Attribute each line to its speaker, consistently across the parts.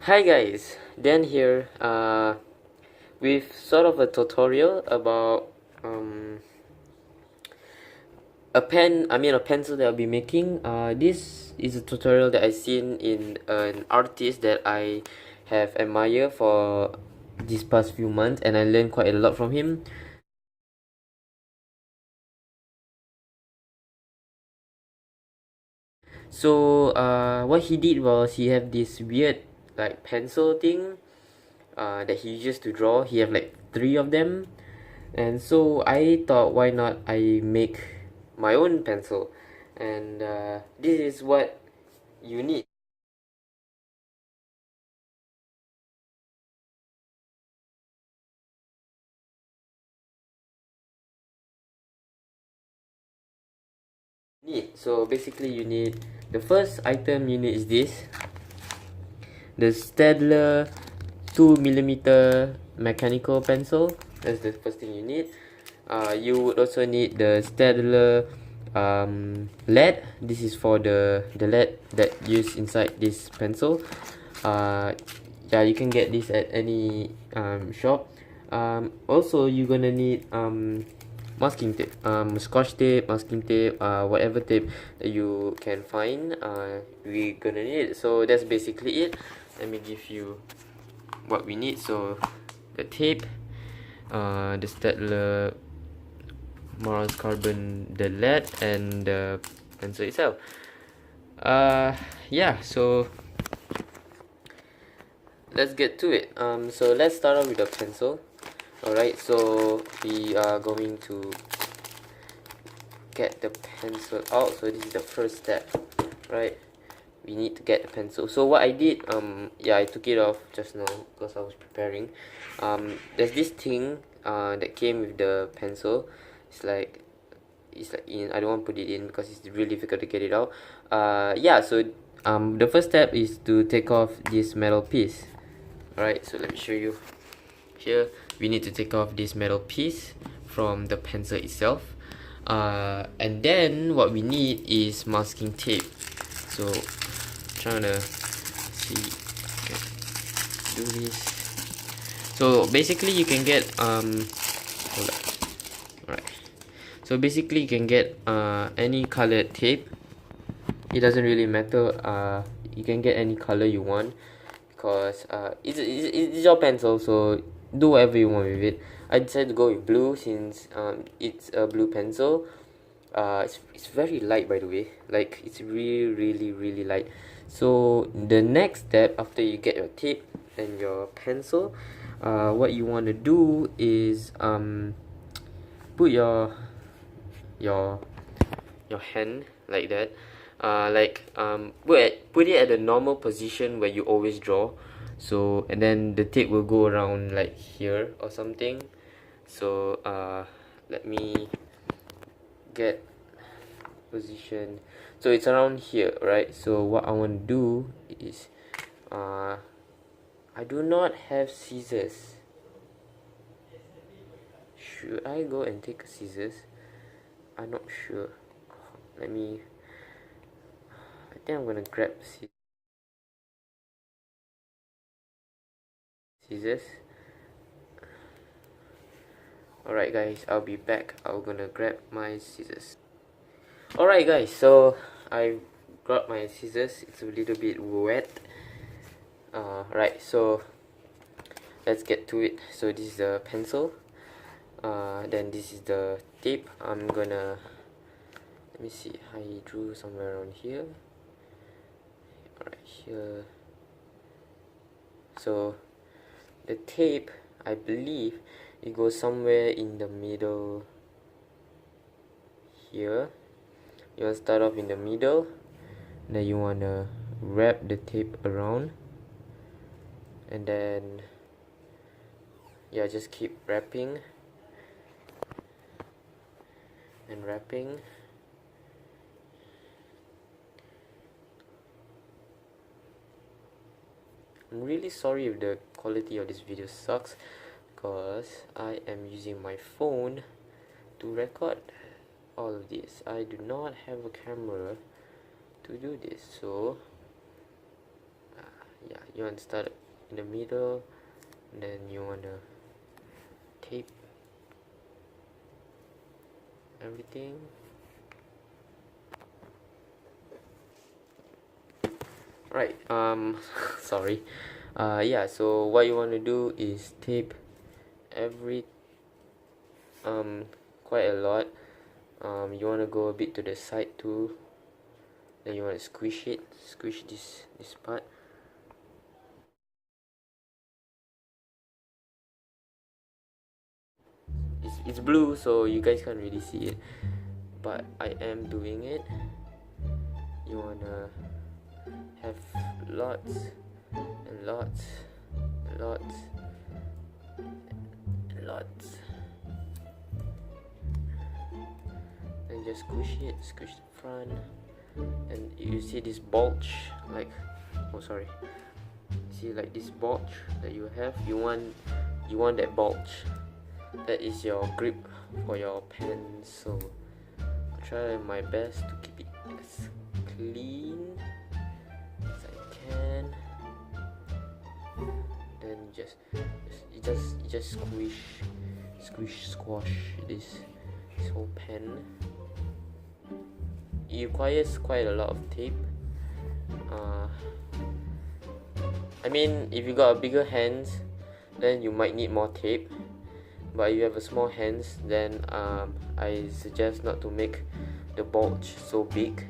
Speaker 1: Hi guys, Dan here with sort of a tutorial about a pencil that I'll be making. This is a tutorial that I seen in an artist that I have admired for these past few months, and I learned quite a lot from him. So what he did was he have this weird like pencil thing that he used to draw. He have like 3 of them. And so I thought, why not I make my own pencil? And this is what you need. So basically, you need the first item you need is this, the Stadler 2mm mechanical pencil. That's the first thing you need. You would also need the Stadler lead. This is for the lead that used inside this pencil. Yeah, you can get this at any shop. Also, you're gonna need masking tape, scotch tape, masking tape, whatever tape that you can find. We're gonna need it. So that's basically it. Let me give you what we need. So the tape, the Stadler Mars carbon, the lead, and the pencil itself. Yeah, so let's get to it. So let's start off with the pencil. Alright, so we are going to get the pencil out. So this is the first step, right? We need to get the pencil. So what I did, yeah, I took it off just now because I was preparing. There's this thing that came with the pencil. It's like in, I don't want to put it in because it's really difficult to get it out. Yeah, so the first step is to take off this metal piece. Alright, so let me show you. Here we need to take off this metal piece from the pencil itself, and then what we need is masking tape. So trying to see if I can do this. So basically you can get hold up. Alright, so basically you can get any colored tape. It doesn't really matter. You can get any color you want because it's your pencil, so do whatever you want with it. I decided to go with blue since it's a blue pencil. It's very light, by the way. Like, it's really light. So the next step after you get your tape and your pencil, what you want to do is put your hand like that. Put it at the normal position where you always draw. So, and then the tape will go around like here or something. So let me get position. So it's around here, right? So what I want to do is I do not have scissors. Should I go and take scissors? I'm not sure. Let me, I think I'm gonna grab scissors. Alright guys, I'll be back. I'm gonna grab my scissors. Alright guys, so I got my scissors. It's a little bit wet. Right, so let's get to it. So this is the pencil. Then this is the tape. I'm gonna, let me see, I drew somewhere around here. Right here. So the tape, I believe it goes somewhere in the middle here. You want to start off in the middle, then you want to wrap the tape around, and then yeah, just keep wrapping and wrapping. I'm really sorry if the quality of this video sucks because I am using my phone to record all of this. I do not have a camera to do this, so yeah, you want to start in the middle, and then you want to tape everything. Right, sorry. Yeah, so what you want to do is tape every quite a lot. You want to go a bit to the side too. Then you want to squish this part. It's blue, so you guys can't really see it, but I am doing it. You wanna have lots and lots and lots and lots, and just squish the front, and you see this bulge, like, oh sorry, see, like this bulge that you have, you want that bulge. That is your grip for your pen, so I'll try my best to keep it as clean as I can. Then you just squash this whole pen. It requires quite a lot of tape. I mean, if you got bigger hands, then you might need more tape. But if you have a small hands, then I suggest not to make the bulge so big.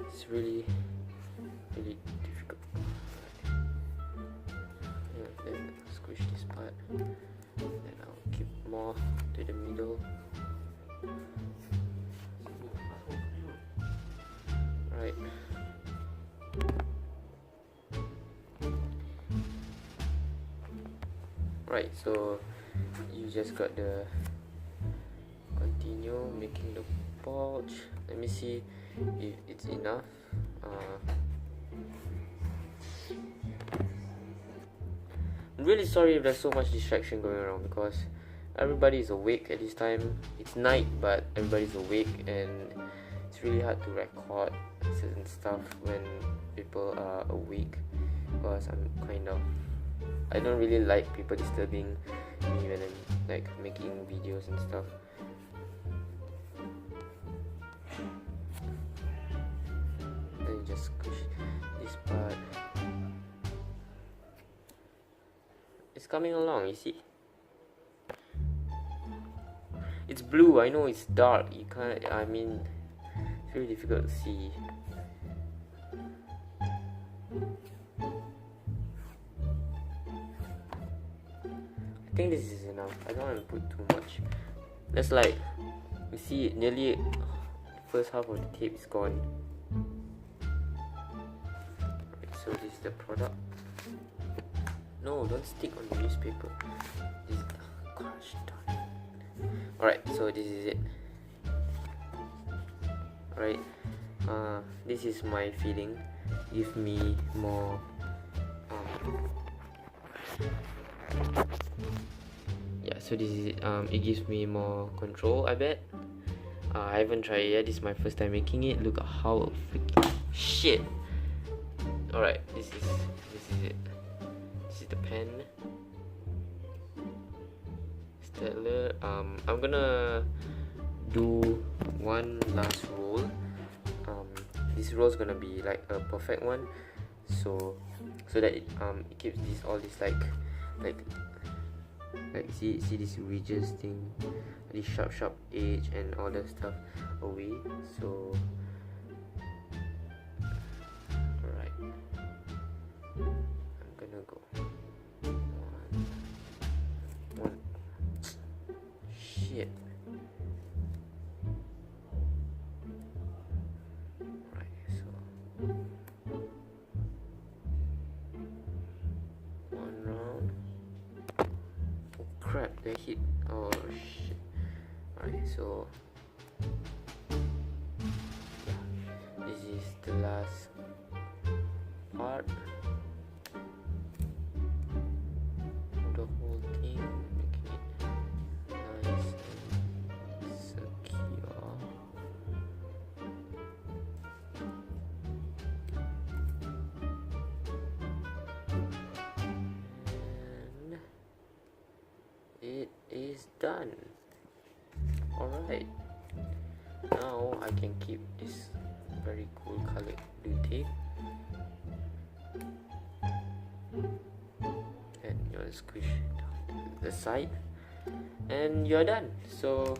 Speaker 1: It's really difficult. Yeah, then squish this part. Then I'll keep more to the middle. Right. Right, so you just got the continue making the bulge. Let me see if it's enough. I'm really sorry if there's so much distraction going around, because everybody is awake at this time. It's night, but everybody's awake, and it's really hard to record certain stuff when people are awake, because I don't really like people disturbing me when I'm like making videos and stuff. Then you just squish this part. It's coming along, you see. It's blue, I know it's dark. You can't, I mean, it's really difficult to see. I think this is enough. I don't want to put too much. That's like, you see, nearly the first half of the tape is gone. Right, so this is the product. No, don't stick on the newspaper. This, gosh darn it. Alright, so this is it. Alright, this is my feeling. Give me more yeah, so this is it. It gives me more control, I bet. I haven't tried it yet. This is my first time making it. Look at how freaking shit. Alright, this is it. This is the pen. Stellar. I'm gonna do one last roll. This roll is gonna be like a perfect one, so that it keeps all this like see this ridges thing, this sharp edge and all that stuff away. So alright, I'm gonna go one shit. Right, so one round. Oh crap, they hit. Oh shit. Alright, so yeah, this is the last part of the whole thing, making it nice and secure. done. Alright, now I can keep this very cool colored blue tape, and you want to squish down the side, and you're done. So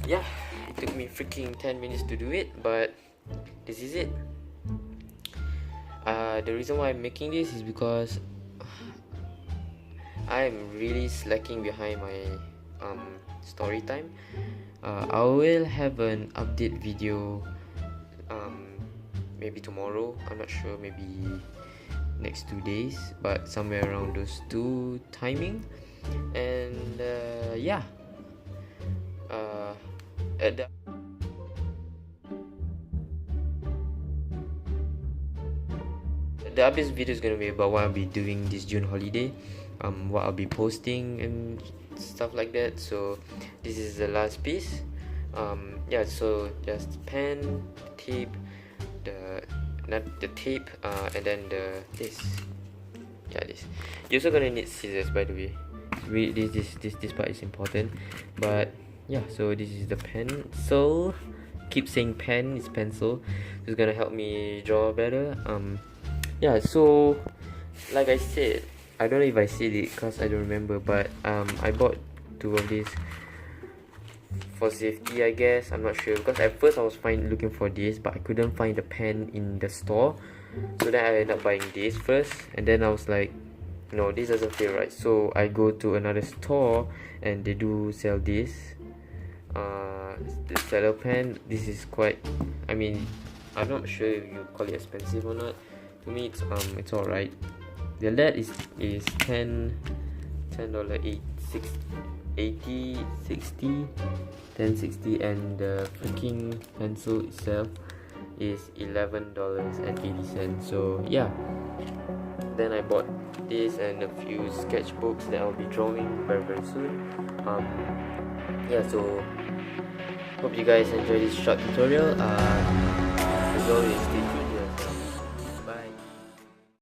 Speaker 1: yeah, it took me freaking 10 minutes to do it, but this is it. The reason why I'm making this is because I'm really slacking behind my story time. I will have an update video maybe tomorrow, I'm not sure, maybe next 2 days, but somewhere around those two timing. And yeah, the update video is gonna be about what I'll be doing this June holiday, what I'll be posting and stuff like that. So this is the last piece. Yeah, so just pen, tape, the tape, and then this. Yeah, this. You're also gonna need scissors, by the way. This part is important. But yeah, so this is the pencil. Keep saying pen, it's pencil. It's gonna help me draw better. Yeah, so like I said, I don't know if I said it because I don't remember, but I bought 2 of these for safety, I guess. I'm not sure, because at first I was looking for this, but I couldn't find the pen in the store. So then I ended up buying this first, and then I was like, no, this doesn't feel right. So I go to another store and they do sell this the cello pen. This is quite, I mean, I'm not sure if you call it expensive or not. To me, it's alright. The lead is $10, 80, 60, 10, 60, and the freaking pencil itself is $11.80. So yeah, then I bought this and a few sketchbooks that I'll be drawing very soon. Yeah, so hope you guys enjoy this short tutorial. As always, stay tuned